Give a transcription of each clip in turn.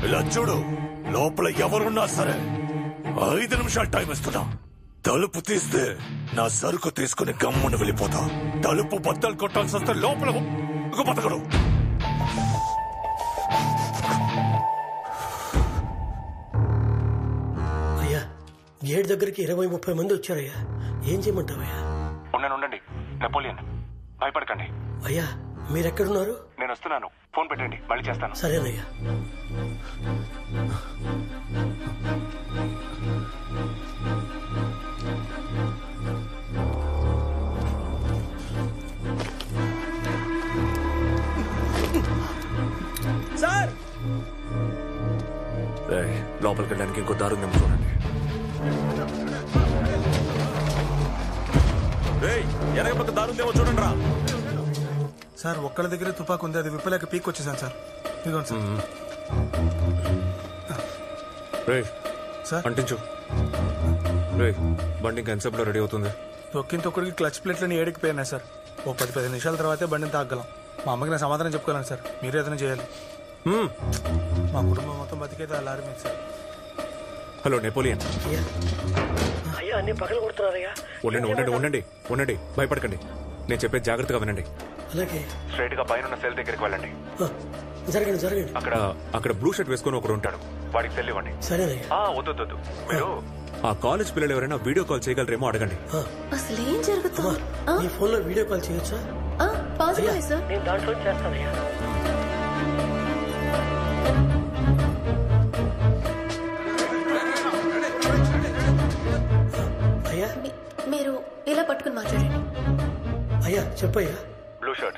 ఇలా చూడు, లోపల ఎవరున్నా సరే 5 నిమిషాలు టైం ఇస్తున్నా. తలుపు తీస్తే నా సరుకు తీసుకుని గమ్మున వెళ్ళిపోతా. తలుపు బద్దలు కొట్టాల్సి వస్తే లోపల బతకడు. అయ్యా, గేట్ దగ్గరికి 20-30 మంది వచ్చారయ్యా. ఏం చేయమంటావయ్యా? ఉండండి నెపోలియన్, భయపడకండి. అయ్యా, మీరెక్కడున్నారు? నేను వస్తున్నాను. ఫోన్ పెట్టండి, మళ్ళీ చేస్తాను. సరేనయ్యా. సార్, లోపలికి వెళ్ళడానికి ఇంకో దారి ఉందేమో చూడండి. ఎనగపక్క దారి ఉందేమో చూడండి రా. సార్ ఒక్కళ్ళ దగ్గర తుపాకు ఉంది, అది విప్పలేక పీక్ వచ్చేసాను సార్. ఇదిగోండి సార్. సార్ అంటించు. బండి ఇంకా ఎంతసేపులో రెడీ అవుతుంది? తొక్కిన తొక్కడికి క్లచ్ ప్లేట్లని ఏడికిపోయినాయి సార్. ఓ 10-15 నిమిషాల తర్వాతే బండిని తాగలం. మా అమ్మకి నా సమాధానం చెప్పుకోలేను సార్. మీరు ఏదైనా చేయాలి. మా కుటుంబం మొత్తం బతికేది ఆ లారీ మీద సార్. Hello Napoleon. అయ్యా, అన్ని పగలు కొడుతున్నారయ్యా. ఉండండి, భయపడకండి. నేను చెప్పేది జాగ్రత్తగా వినండి. అలాగే. స్ట్రైట్ గా పైన సెల్ దగ్గరికి వెళ్ళండి. జరగండి. అక్కడ బ్లూ షర్ట్ వేసుకుని ఒకడు ఉంటాడు, వాడికి సెల్ ఇవ్వండి. సరేనయ్యా. వద్దు, మీరు ఆ కాలేజ్ పిల్లలు ఎవరైనా వీడియో కాల్ చేయగలరేమో అడగండి. అసలు ఏం జరుగుతుంది? నీ ఫోన్ లో వీడియో కాల్ చేయొచ్చా? నేను దాంట్లో చేస్తానయ్యా. అయ్యా, మీరు ఇలా పట్టుకుని మాట్లాడండి. అయ్యా చెప్పయ్యా. బ్లూ షర్ట్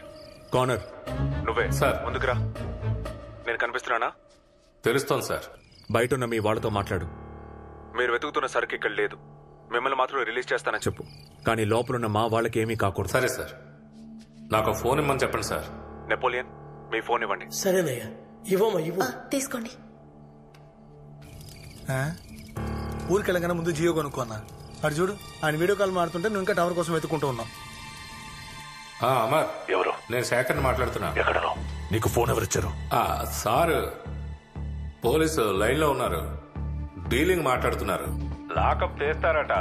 కార్నర్ నువ్వే సార్. ముందుకురా. నేను కనిపిస్తున్నానా? తెలుస్తోంది సార్. బయట ఉన్న మీ వాళ్ళతో మాట్లాడు. మీరు వెతుకుతున్న సరుకు ఇక్కడ లేదు, మిమ్మల్ని మాత్రం రిలీజ్ చేస్తానని చెప్పు. కానీ లోపలున్న మా వాళ్ళకి ఏమీ కాకూడదు. సరే సార్. నాకు ఫోన్ ఇమ్మని చెప్పండి సార్. నెపోలియన్, మీ ఫోన్ ఇవ్వండి. సరేనయ్యా. ఇవ్వు. తీసుకోండి. ఊరికి వెళ్ళగానే ముందు జియో కొనుక్కున్నా. అటు చూడు, ఆయన వీడియో కాల్ మాడుతుంటే నువ్వు ఇంకా టవర్ కోసం వెతుకుంటూ ఉన్నావు. అమర్, ఎవరు? నేను శేఖర్ని మాట్లాడుతున్నా. ఎక్కడనో. నీకు ఫోన్ ఎవరిచ్చారు? సార్, పోలీసు లైన్ లో ఉన్నారు, డీలింగ్ మాట్లాడుతున్నారు. లాకప్ చేస్తారట,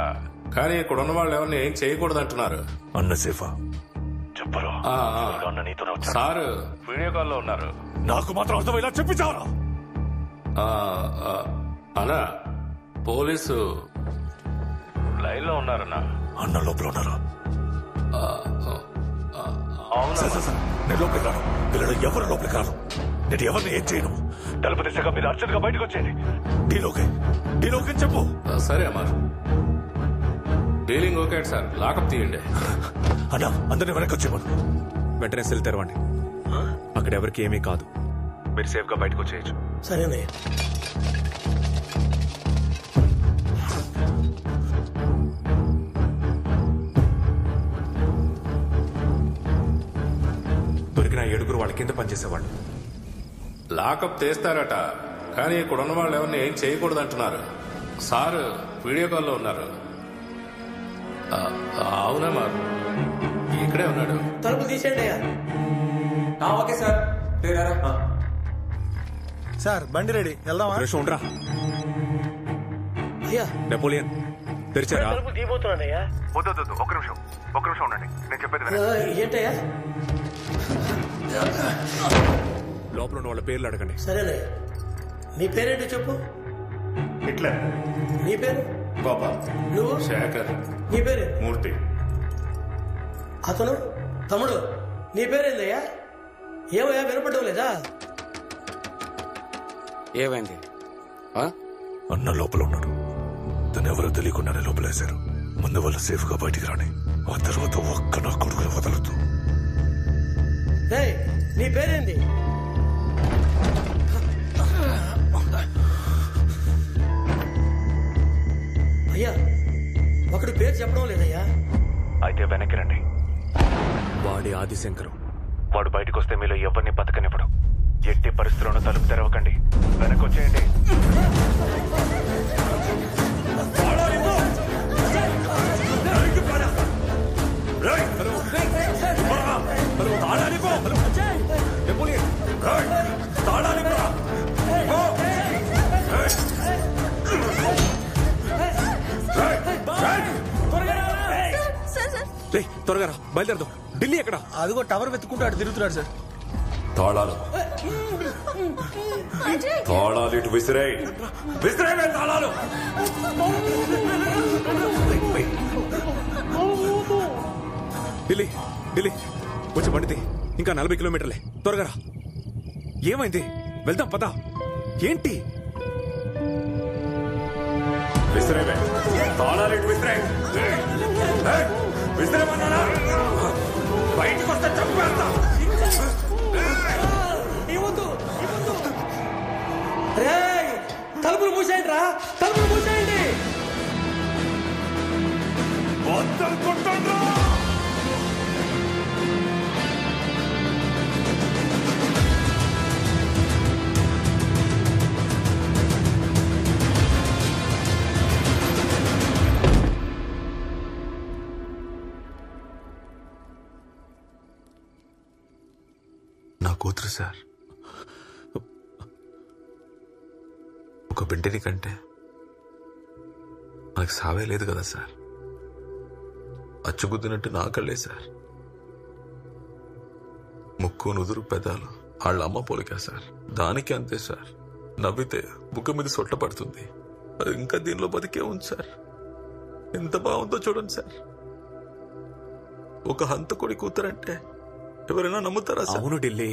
కానీ ఇక్కడ ఉన్న వాళ్ళు ఎవరిని ఏం చేయకూడదు అంటున్నారు. అన్న సేఫా చెప్పరు. సార్ వీడియో కాల్ లో ఉన్నారు. నాకు మాత్రం అర్థం ఇలా చెప్పించావరా? అన్నా, పోలీసు లైన్ లో ఉన్నారన్నా. అన్న లోపల ఉన్నారా? అవునా? నేను లోపలికి రాను. పిల్లలు ఎవరు లోపలికి రాను. నేను ఎవరిని ఏం చేయను. తలుపు తీసాక మీరు అర్జెంట్ గా బయటకు వచ్చేయండి. డీలోకి చెప్పు. సరే Amar, dealing okay sir. Lockup తీయండి. అన్నా, అందరినీ వెనక్కి వచ్చేయమను. వెంటనే సెల్ తెరవండి. అక్కడ ఎవరికి ఏమీ కాదు. మీరు సేఫ్ గా బయటకు వచ్చేయచ్చు. సరేనయ్యా. దొరికిన 7 వాళ్ళ కింద పనిచేసేవాళ్ళు. లాకప్ తీస్తారట, కానీ ఇక్కడ ఉన్న వాళ్ళు ఎవరిని ఏం చేయకూడదు అంటున్నారు. సార్ వీడియో కాల్లో ఉన్నారు. అవునా మరి? ఇక్కడే ఉన్నాడు. తలుపు తీసేయండి అయ్యా. Okay sir. సార్ బండి రెడీ, వెళ్దామా? ఉండరా అయ్యా. నెపోలియన్ తెరిచారా? తలుపు తీయబోతున్నానయ్యా. వద్దు, ఒక్క నిమిషం ఉండండి. నేను చెప్పేది ఏంటయ్యా? లోపల ఉన్న వాళ్ళ పేర్లు అడగండి. సరేనయ్యా. నీ పేరేంటో చెప్పు. హిట్లర్. నీ పేరు? గోపాల్. నువ్వు? శేఖర్. నీ పేరు? మూర్తి. అతను? తమ్ముడు. నీ పేరేందయ్యా? ఏమయ్యా, వినపడడం లేదా? ఏమైంది? అన్న లోపల ఉన్నాడు. తను ఎవరో తెలియకుండానే లోపలేశారు. ముందు వాళ్ళు సేఫ్ గా బయటికి రాని, ఆ తర్వాత ఒక్క నా కొడుకుని వదలదు. నీ పేరేంది? అయ్యా, ఒకడు పేరు చెప్పడం లేదయ్యా. అయితే వెనక్కి రండి. వాడి ఆదిశంకరం. వాడు బయటకు వస్తే మీలో ఎవరిని బతకనివ్వడు. ఎట్టి పరిస్థితుల్లోనూ తలుపు తెరవకండి. వెనక్కి వచ్చేయండి. రే త్వరగా రా, బయలుదేరదాం. ఢిల్లీ ఎక్కడ? అదిగో టవర్ వెతుక్కుంటూ అటు తిరుగుతున్నాడు సార్. తాళాలు తాళాలు ఇటు విసిరాయి, విసిరాయి తాళాలు. ఢిల్లీ ఢిల్లీ వచ్చి పండితే ఇంకా 40 కిలోమీటర్లే. త్వరగా రా. ఏమైంది? వెళ్దాం పదా. ఏంటి? విసిరాయి తాళాలు ఇటు విసిరాయి, విసిరామన్నా. బయటకు వస్తే చంపేస్తా. తలుపులు మూసేయండి రా, తలుపులు మూసేయండి. నా కూతురు సార్. ఒక బిడ్డని కంటే మనకు సావే లేదు కదా సార్. అచ్చుగుద్దినట్టు నా కళ్ళే సార్. ముక్కు నుదురు పెదాలు వాళ్ళ అమ్మ పోలికా సార్. దానికి అంతే సార్. నవ్వితే బుగ్గ మీద సొట్ల పడుతుంది. అది ఇంకా దీనిలో బతికే ఉంది సార్. ఎంత బాగుందో చూడండి సార్. ఒక హంతకుడి కూతురంటే ఎవరైనా నమ్ముతారా సార్? అవును ఢిల్లీ.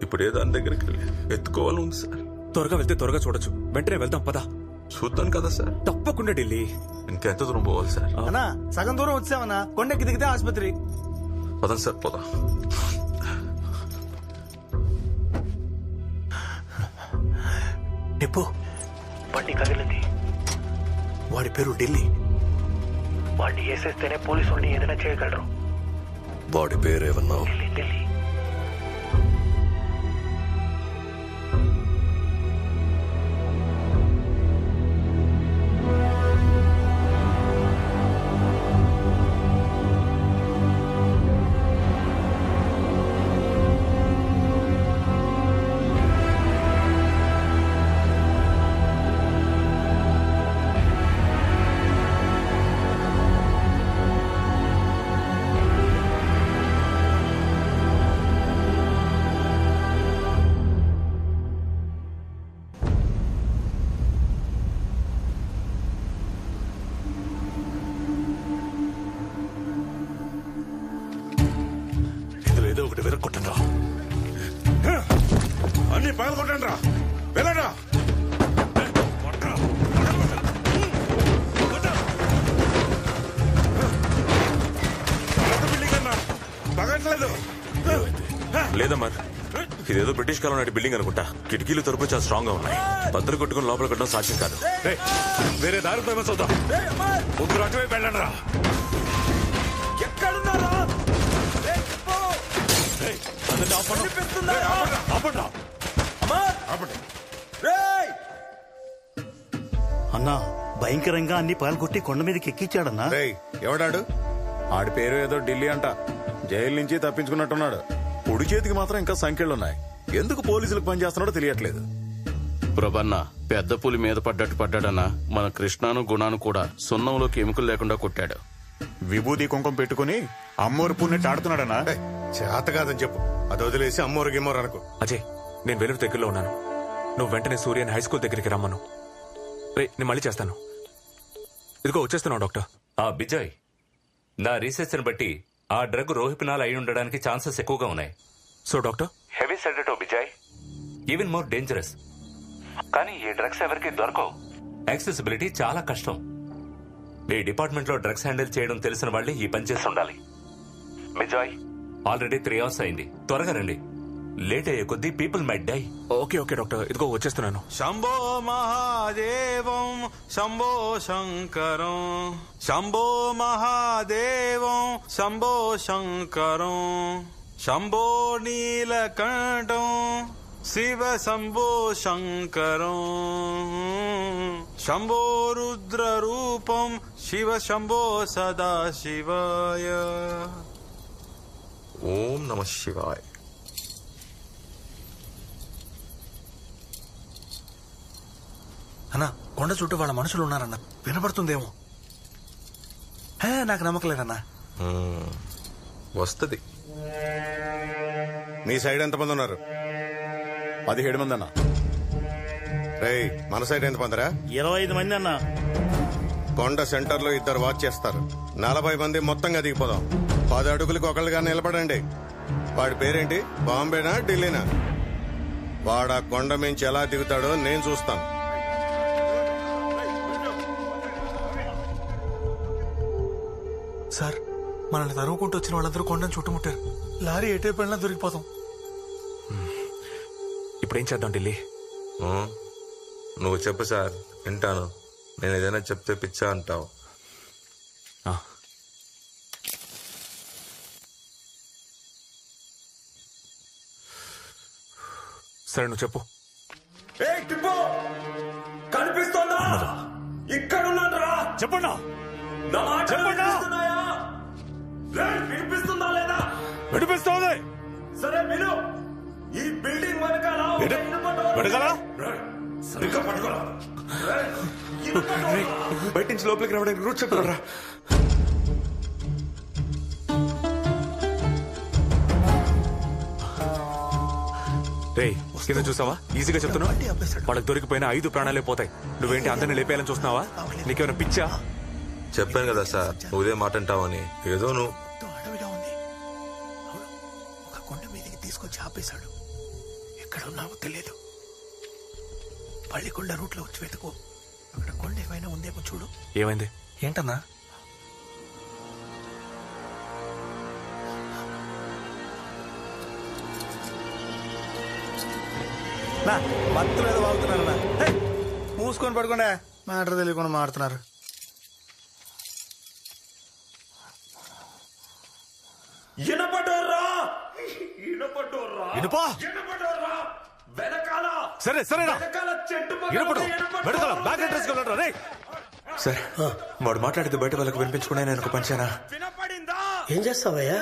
ఇప్పుడే దాని దగ్గరికి వెళ్ళి ఎత్తుకోవాలని ఉంది సార్. త్వరగా వెళ్తే త్వరగా చూడొచ్చు. వెంటనే వెళ్దాం పదా. చూద్దాం కదా సార్. తప్పకుండా ఢిల్లీ. ఇంకెంత దూరం పోవాలి సార్? అన్నా సగం దూరం వచ్చామన్నా. కొండకి దిగితే ఆసుపత్రి. పదండి సార్ పోదాం. నిప్పు బండి కదిలింది. వాడి పేరు ఢిల్లీ. వాడిని వేసేస్తేనే పోలీసు వాడిని ఏదైనా చేయగలరు. వాడి పేరేమన్నావు? ఢిల్లీ ఢిల్లీ. అన్ని పగలు కొట్టండి రా. వెళ్ళరా. లేదమ్మా, ఇదేదో బ్రిటిష్ కాలం నాటి బిల్డింగ్ అనుకుంటా. కిటికీలు తరపు చాలా స్ట్రాంగ్ గా ఉన్నాయి. బద్దలు కొట్టుకుని లోపల కొట్టడం సాధ్యం కాదు. వేరే దారి ఫేమస్ అవుతా. ముగ్గురు అటువైపు వెళ్ళండి రా. ఎక్కడున్నారా? అన్నా భయంకరంగా అన్ని పాల్గొట్టి కొండ మీదకి ఎక్కించాడన్నా. ఎవడాడు? ఆడి పేరు ఏదో ఢిల్లీ అంట. జైలు నుంచి తప్పించుకున్నట్టున్నాడు. పొడి చేతికి మాత్రం ఇంకా సంఖ్యలున్నాయి. ఎందుకు పోలీసులకు పనిచేస్తున్నాడో తెలియట్లేదు. ప్రభన్న పెద్ద పులి మీద పడ్డట్టు పడ్డాడన్నా. మన కృష్ణాను గుణాను కూడా సున్నంలోకి ఎముకలు లేకుండా కొట్టాడు. విభూతి కుంకం పెట్టుకుని అమ్మోరు పుణ్యట్టు ఆడుతున్నాడనా? చేత కాదని చెప్పు. అది వదిలేసి అమ్మోరు గిమ్మోరు అనుకో. అజయ్, నేను వెలుగు దగ్గరలో ఉన్నాను. నువ్వు వెంటనే సూర్యని హై స్కూల్ దగ్గరికి రమ్మను. రే, నేను మళ్ళీ చేస్తాను. ఇదిగో వచ్చేస్తున్నావు డాక్టర్. బిజయ్, నా రీసెర్చ్ ని బట్టి ఆ డ్రగ్ రోహిపినాల్ అయి ఉండడానికి ఛాన్సెస్ ఎక్కువగా ఉన్నాయి. So doctor, heavy sedative Bijay, even more dangerous. కానీ ఈ డ్రగ్స్ ఎవరికి దొరకవు. యాక్సెసిబిలిటీ చాలా కష్టం. ఈ డిపార్ట్మెంట్ లో డ్రగ్స్ హ్యాండిల్ చేయడం తెలిసిన వాళ్ళే ఈ పని చేసి ఉండాలి. బిజయ్, ఆల్రెడీ 3 hours అయింది. త్వరగా రండి. లేట్ అయ్యే కొద్దీ people might die. Okay okay doctor, ఇదిగో వచ్చేస్తున్నాను. శంభో మహాదేవం శంభో శంకరం, శంభో మహాదేవం శంభో శంకరం, శంభో నీలకంఠం శివ శంభో శంకరం, శంభో రుద్ర రూపం శివ శంభో సదా శివాయ. ఓం నమ శివాయ. అన్నా, కొండ చుట్టూ వాళ్ళ మనుషులు ఉన్నారన్నా. వినపడుతుందేమో. నాకు నమ్మకం లేదన్నా. వస్తుంది. మీ సైడ్ ఎంతమంది ఉన్నారు? 17 మంది అన్న. రేయ్, మన సైడ్ ఎంతమందిరా? 25 మంది అన్నా. కొండ సెంటర్ లో 2 వాచ్ చేస్తారు. 40 మంది మొత్తంగా దిగిపోదాం. 10 అడుగులకు ఒకళ్ళుగా నిలబడండి. వాడి పేరేంటి? బాంబేనా ఢిల్లీనా? వాడా కొండ మించి ఎలా దిగుతాడో నేను చూస్తాను. సార్, మనల్ని తరుముకుంటూ వచ్చిన వాళ్ళందరూ కొండను చుట్టుముట్టారు. లారీ ఎటే పడినా దొరికిపోతాం. ఇప్పుడేం చేద్దాం ఢిల్లీ? నువ్వు చెప్పు సార్, వింటాను. నేను ఏదైనా చెప్తే పిచ్చా అంటావు. సరే, నువ్వు చెప్పు. కనిపిస్తోందా? ఇక్కడున్నారా? చెప్పండా, వినిపిస్తుందా లేదా? వినిపిస్తోంది. సరే విను. ఈ బిల్డింగ్ వెనకాల సరిగ్గా పట్టుకోరా. బయట నుంచి లోపలికి రావడానికి రూట్ చెప్పరా? రే, కింద చూసావా? ఈజీగా చెప్తున్నా. వాళ్ళకి దొరికిపోయిన 5 ప్రాణాలే పోతాయి. నువ్వేంటి అందరిని లేపేయాలని చూస్తున్నావా? నీకేమైనా పిచ్చా? చెప్పాను కదా సార్, నువ్వుదే మాట అంటావని. ఏదో నువ్వు అడవిగా ఉంది. అవును, ఒక కొండ మీదకి తీసుకొచ్చి ఆపేశాడు. ఎక్కడ ఉన్నావో తెలియదు. పల్లికొండ రూట్ లో వచ్చి వెతుకు. అక్కడ కొండ ఏమైనా ఉందేమో చూడు. ఏమైంది? ఏంటన్నా? భక్తులు ఏదో వాగుతున్నారన్నా. మూసుకొని పడుకోండి. మ్యాటర్ తెలియకుండా మాడుతున్నారు. సరే సరేనా? సార్, వాడు మాట్లాడితే బయట వాళ్ళకి వినిపించకుండా నేను ఒక పంచానా. ఏం చేస్తావయ్యా?